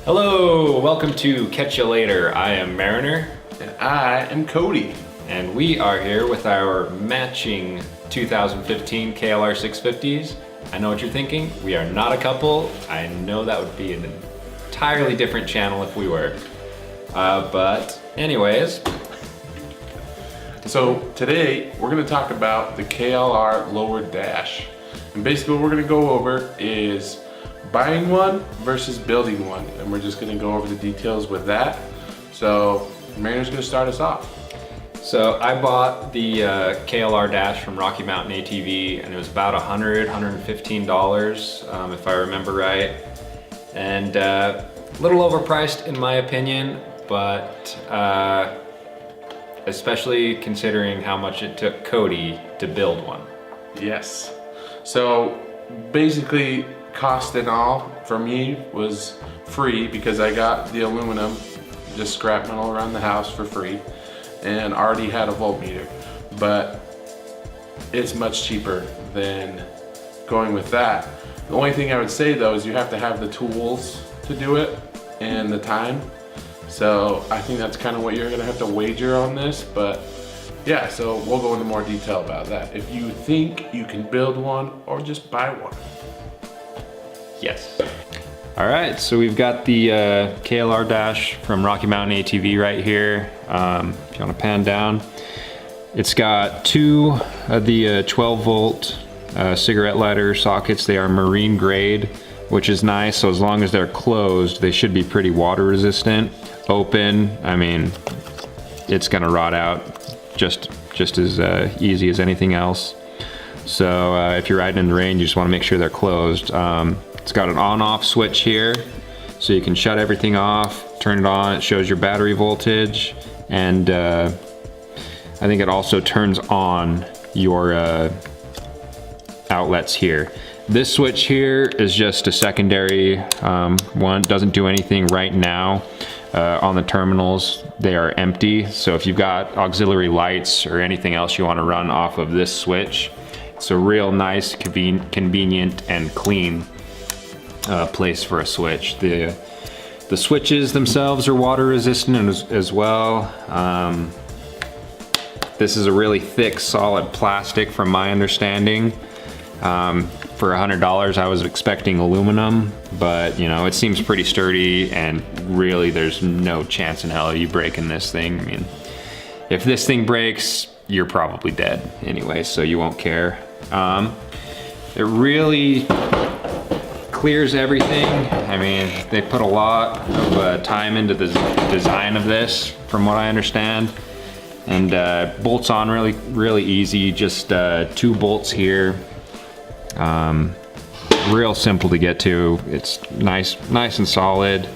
Hello, welcome to Ketchya Later. I am Mariner. And I am Cody. And we are here with our matching 2015 KLR 650s. I know what you're thinking, we are not a couple. I know that would be an entirely different channel if we were. But anyways. So today we're gonna talk about the KLR lowered dash. And basically what we're gonna go over is buying one versus building one. And we're just gonna go over the details with that. So Mariner's gonna start us off. So I bought the KLR dash from Rocky Mountain ATV and it was about $115 if I remember right. And a little overpriced in my opinion, but especially considering how much it took Cody to build one. Yes. So basically cost and all for me was free because I got the aluminum, just scrap metal around the house for free, and already had a voltmeter. But it's much cheaper than going with that. The only thing I would say though is you have to have the tools to do it and the time. So I think that's kind of what you're gonna have to wager on this, but yeah, so we'll go into more detail about that. If you think you can build one or just buy one. Yes. All right, so we've got the KLR dash from Rocky Mountain ATV right here. If you wanna pan down, it's got two of the 12 volt cigarette lighter sockets. They are marine grade, which is nice. So as long as they're closed, they should be pretty water resistant. Open, I mean, it's gonna rot out just as easy as anything else. So if you're riding in the rain, you just wanna make sure they're closed. It's got an on-off switch here, so you can shut everything off, turn it on, it shows your battery voltage, and I think it also turns on your outlets here. This switch here is just a secondary one, doesn't do anything right now. On the terminals, they are empty, so if you've got auxiliary lights or anything else you want to run off of this switch, it's a real nice, convenient, and clean place for a switch. The switches themselves are water resistant as well. This is a really thick, solid plastic from my understanding. For $100, I was expecting aluminum, but you know, it seems pretty sturdy, and really there's no chance in hell of you breaking this thing. I mean, if this thing breaks, you're probably dead anyway, so you won't care. It really clears everything. I mean, they put a lot of time into the design of this, from what I understand. And bolts on really easy, just 2 bolts here. Real simple to get to. It's nice and solid.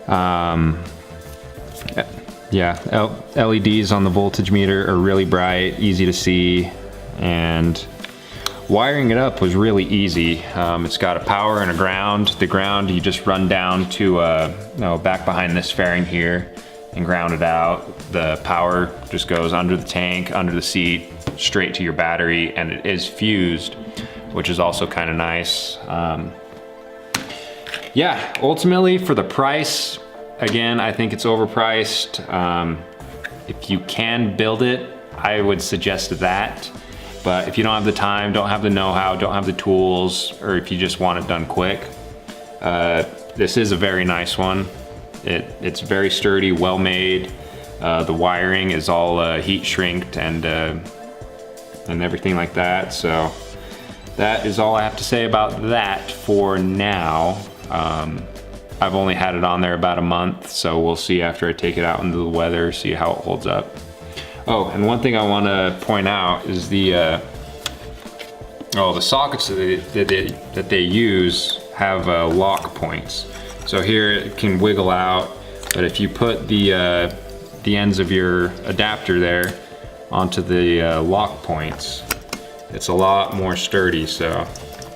Yeah, LEDs on the voltage meter are really bright, easy to see, and wiring it up was really easy. It's got a power and a ground. The ground you just run down to back behind this fairing here and ground it out. The power just goes under the tank, under the seat, straight to your battery, and it is fused, which is also kind of nice. Yeah, ultimately for the price, again, I think it's overpriced. If you can build it, I would suggest that. But if you don't have the time, don't have the know-how, don't have the tools, or if you just want it done quick, this is a very nice one. It's very sturdy, well made. The wiring is all heat shrinked and everything like that. So that is all I have to say about that for now. I've only had it on there about a month, so we'll see after I take it out into the weather, see how it holds up. Oh, and one thing I want to point out is the sockets that they use have lock points. So here it can wiggle out, but if you put the ends of your adapter there onto the lock points, it's a lot more sturdy. So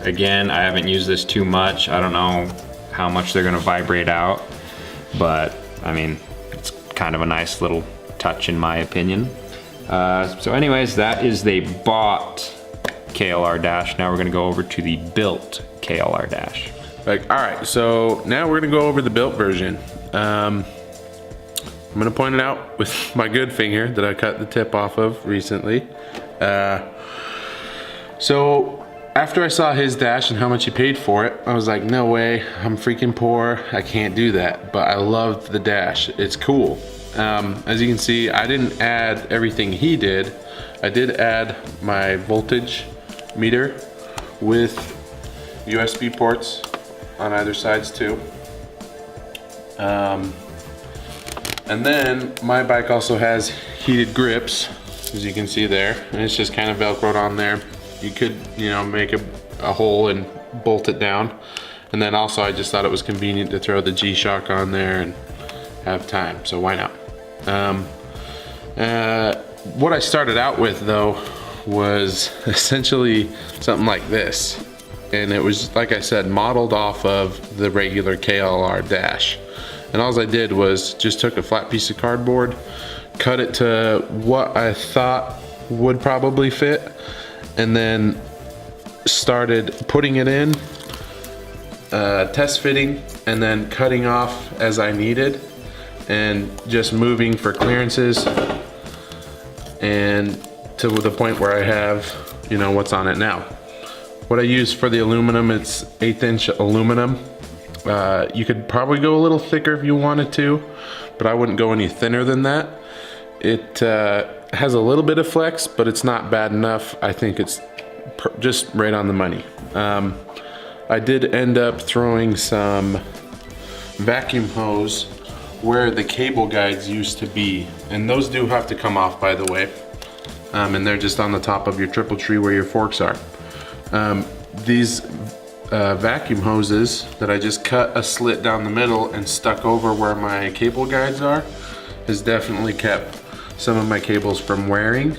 again, I haven't used this too much. I don't know how much they're gonna vibrate out, but I mean, it's kind of a nice little touch in my opinion. So anyways, that is the bought KLR dash. Now we're gonna go over to the built KLR dash. Like, all right, so now we're gonna go over the built version. I'm gonna point it out with my good finger that I cut the tip off of recently. So after I saw his dash and how much he paid for it, I was like, no way, I'm freaking poor, I can't do that. But I loved the dash, it's cool. As you can see, I didn't add everything he did. I did add my voltage meter with USB ports on either sides too. And then my bike also has heated grips, as you can see there, and it's just kind of Velcroed on there. You could, you know, make a hole and bolt it down. And then also I just thought it was convenient to throw the G-Shock on there and have time, so why not? What I started out with though was essentially something like this. And it was, like I said, modeled off of the regular KLR dash. And all I did was just took a flat piece of cardboard, cut it to what I thought would probably fit, and then started putting it in, test fitting, and then cutting off as I needed, and just moving for clearances, and to the point where I have, you know, what's on it now. What I use for the aluminum, it's 1/8 inch aluminum. You could probably go a little thicker if you wanted to, but I wouldn't go any thinner than that. It has a little bit of flex, but it's not bad enough. I think it's just right on the money. I did end up throwing some vacuum hose where the cable guides used to be, and those do have to come off, by the way. And they're just on the top of your triple tree where your forks are. These vacuum hoses that I just cut a slit down the middle and stuck over where my cable guides are has definitely kept some of my cables from wearing.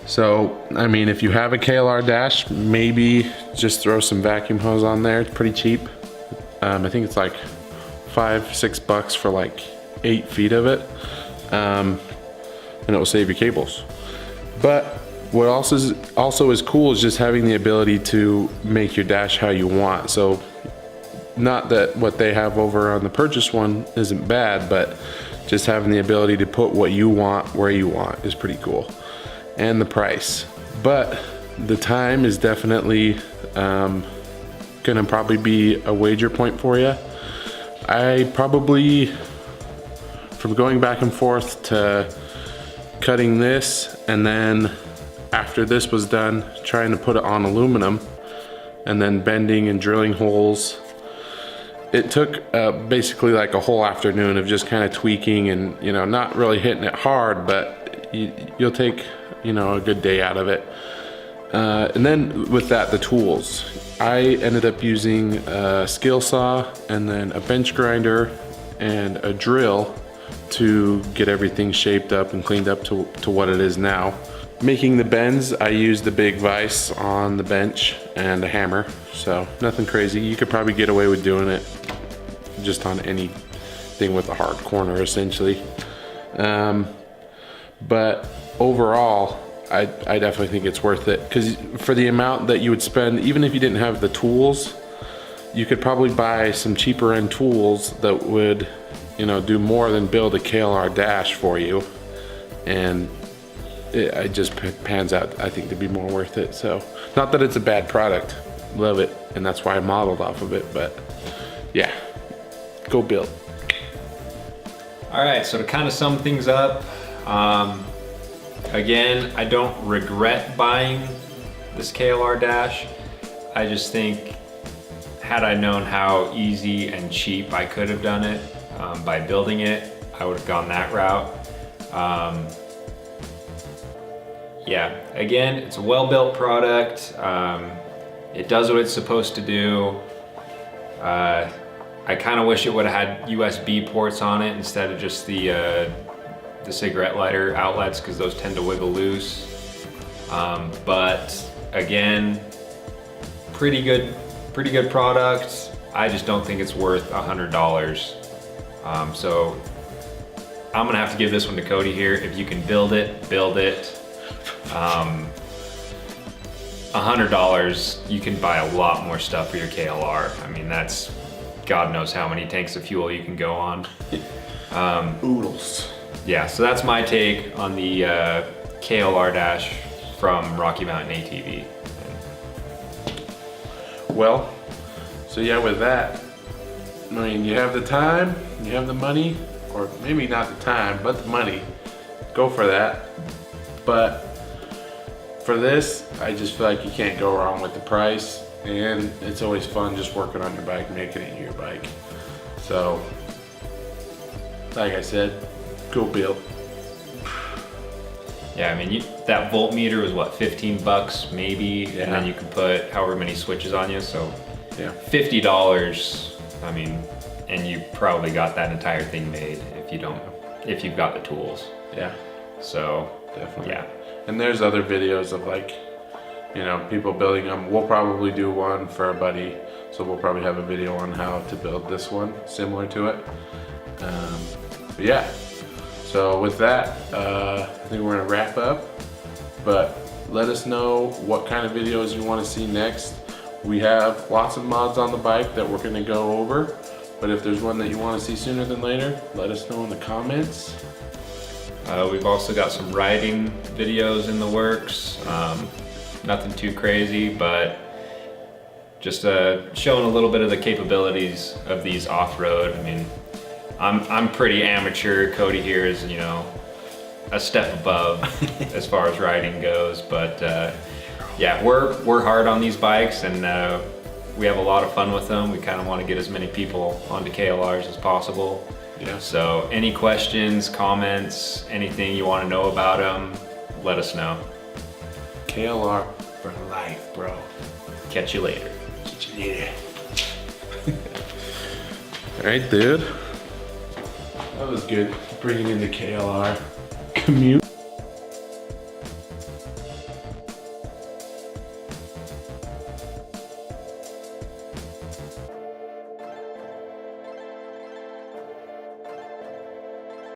So, I mean, if you have a KLR dash, maybe just throw some vacuum hose on there. It's pretty cheap. I think it's like $5-6 for like 8 feet of it. And it will save your cables. But what also is cool is just having the ability to make your dash how you want. So not that what they have over on the purchase one isn't bad, but just having the ability to put what you want where you want is pretty cool. And the price. But the time is definitely gonna probably be a wager point for you. I probably, from going back and forth to cutting this, and then after this was done, trying to put it on aluminum, and then bending and drilling holes. It took basically like a whole afternoon of just kind of tweaking and, you know, not really hitting it hard, but you'll take, you know, a good day out of it. And then with that, the tools. I ended up using a skill saw and then a bench grinder and a drill to get everything shaped up and cleaned up to what it is now. Making the bends, I used the big vise on the bench and a hammer, so nothing crazy. You could probably get away with doing it just on anything with a hard corner, essentially. But overall, I definitely think it's worth it, because for the amount that you would spend, even if you didn't have the tools, you could probably buy some cheaper end tools that would, you know, do more than build a KLR dash for you, and it just pans out, I think, to be more worth it. So, not that it's a bad product, love it, and that's why I modeled off of it, but yeah, go build. All right, so to kind of sum things up, again, I don't regret buying this KLR dash. I just think, had I known how easy and cheap I could have done it by building it, I would have gone that route. Yeah, again, it's a well-built product. It does what it's supposed to do. I kind of wish it would have had USB ports on it instead of just the cigarette lighter outlets, because those tend to wiggle loose. But again, pretty good product. I just don't think it's worth $100. So I'm gonna have to give this one to Cody here. If you can build it, build it. $100, you can buy a lot more stuff for your KLR. I mean, that's God knows how many tanks of fuel you can go on. Oodles. Yeah, so that's my take on the KLR Dash from Rocky Mountain ATV. Well, so yeah, with that, I mean, you have the time, you have the money, or maybe not the time, but the money, go for that. But for this, I just feel like you can't go wrong with the price, and it's always fun just working on your bike, making it your bike. So, like I said, go build. Yeah, I mean, that voltmeter was what, 15 bucks maybe? Yeah. And then you can put however many switches on you, so Yeah. $50, I mean, and you probably got that entire thing made if you've got the tools. Yeah, So, definitely. yeah. And there's other videos of like, you know, people building them. We'll probably do one for a buddy, so we'll probably have a video on how to build this one similar to it. But yeah, so with that, I think we're gonna wrap up, but let us know what kind of videos you want to see next. We have lots of mods on the bike that we're gonna go over, but if there's one that you want to see sooner than later, let us know in the comments. We've also got some riding videos in the works. Nothing too crazy, but just showing a little bit of the capabilities of these off-road. I mean, I'm pretty amateur. Cody here is, you know, a step above as far as riding goes. But yeah, we're hard on these bikes, and we have a lot of fun with them. We kind of want to get as many people onto KLRs as possible. Yeah. So any questions, comments, anything you want to know about them, let us know. KLR for life, bro. Catch you later. Yeah. All right, dude. That was good. Bringing in the KLR commute.